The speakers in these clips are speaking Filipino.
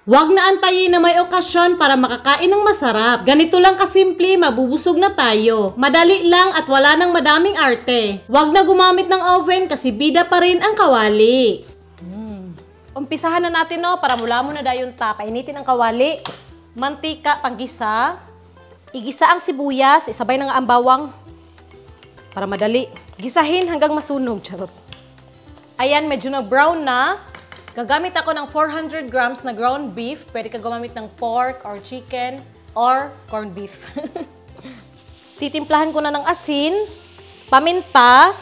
Huwag na antayin na may okasyon para makakain ng masarap. Ganito lang kasimple, mabubusog na tayo. Madali lang at wala nang madaming arte. Huwag na gumamit ng oven kasi bida pa rin ang kawali. Umpisahan na natin para mula mo na dayon ta. Painitin ang kawali. Mantika, panggisa. Igisa ang sibuyas, isabay na nga ang bawang. Para madali. Gisahin hanggang masunog. Charot. Ayan, medyo na brown na. Gagamit ako ng 400 grams na ground beef. Pwede ka gumamit ng pork or chicken or corned beef. Titimplahan ko na ng asin, paminta,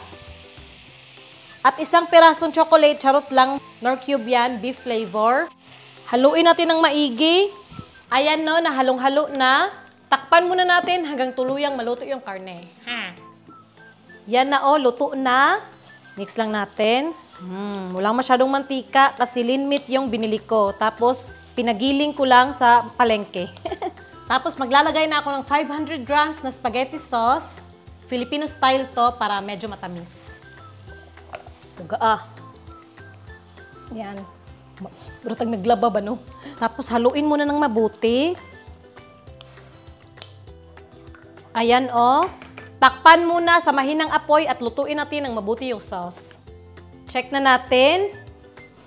at isang pirasong chocolate. Charot lang, nor cube yan, beef flavor. Haluin natin ng maigi. Ayan nahalong-halo na. Takpan muna natin hanggang tuluyang maluto yung karne. Yan na luto na. Mix lang natin. Walang masyadong mantika kasi lean meat yung binili ko. Tapos, pinagiling ko lang sa palengke. Tapos, maglalagay na ako ng 500 grams na spaghetti sauce. Filipino style to para medyo matamis. Uga. Yan. Brutag naglaba ba, no? Tapos, haluin muna ng mabuti. Ayan, Takpan muna sa mahinang apoy at lutuin natin ng mabuti yung sauce. Check na natin.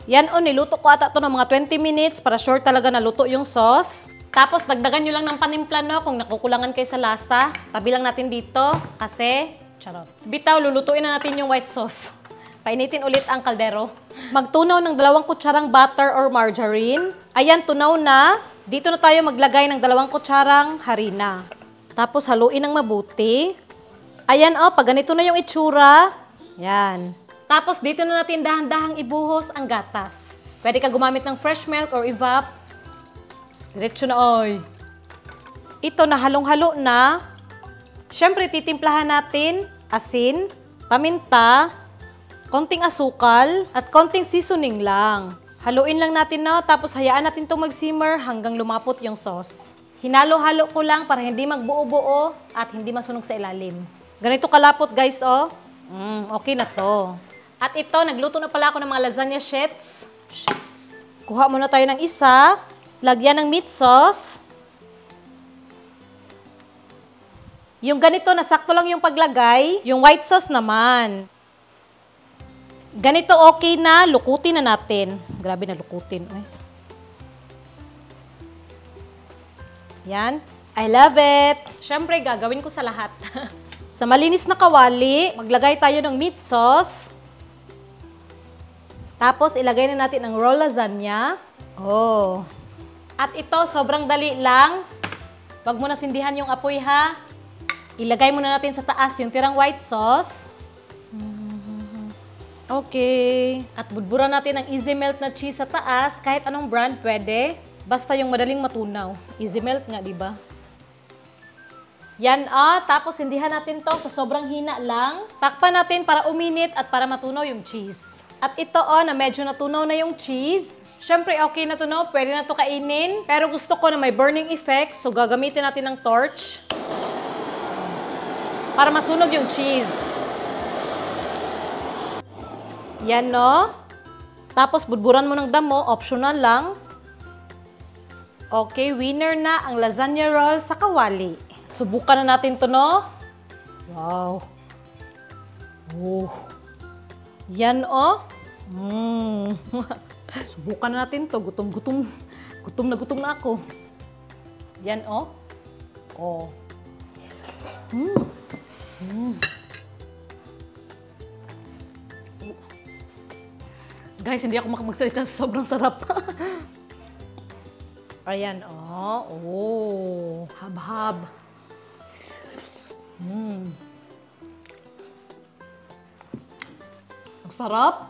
Yan niluto ko ata ito ng mga 20 minutes para sure talaga naluto yung sauce. Tapos dagdagan nyo lang ng panimpla kung nakukulangan kayo sa lasa. Tabi lang natin dito kasi, charot. Bitaw, lulutuin na natin yung white sauce. Painitin ulit ang kaldero. Magtunaw ng 2 kutsarang butter or margarine. Ayan, tunaw na. Dito na tayo maglagay ng 2 kutsarang harina. Tapos haluin ng mabuti. Ayan pag ganito na yung itsura. Yan. Tapos dito na natin dahan-dahang ibuhos ang gatas. Pwede ka gumamit ng fresh milk or evap. Diretso na Ito na halong-halo na. Siyempre titimplahan natin asin, paminta, konting asukal, at konting seasoning lang. Haluin lang natin tapos hayaan natin itong mag-simmer hanggang lumapot yung sauce. Hinalo-halo ko lang para hindi magbuo-buo at hindi masunog sa ilalim. Ganito kalapot guys okay na to. At ito, nagluto na pala ako ng mga lasagna sheets. Kuha muna tayo ng isa. Lagyan ng meat sauce. Yung ganito, nasakto lang yung paglagay. Yung white sauce naman. Ganito okay na, lukutin na natin. Grabe na lukutin. Yan. I love it. Siyempre, gagawin ko sa lahat. Sa malinis na kawali, maglagay tayo ng meat sauce. Tapos, ilagay na natin ang raw lasagna. At ito, sobrang dali lang. Wag mo na sindihan yung apoy, ha. Ilagay muna natin sa taas yung tirang white sauce. Okay. At budburan natin ang easy melt na cheese sa taas. Kahit anong brand, pwede. Basta yung madaling matunaw. Easy melt nga, di ba? Yan, tapos sindihan natin to sa sobrang hina lang. Takpan natin para uminit at para matunaw yung cheese. At ito, na medyo natunaw na yung cheese. Siyempre, okay na to, Pwede na to kainin. Pero gusto ko na may burning effect, so gagamitin natin ng torch. Para masunog yung cheese. Yan, Tapos, budburan mo ng damo, optional lang. Okay, winner na ang lasagna roll sa kawali. Subukan na natin to, Wow. Yan, Subukan na natin to. Gutom na ako. Yan, Guys, hindi ako makapagsalita sa sobrang sarap. Ayan, hab-hab. Ang sarap.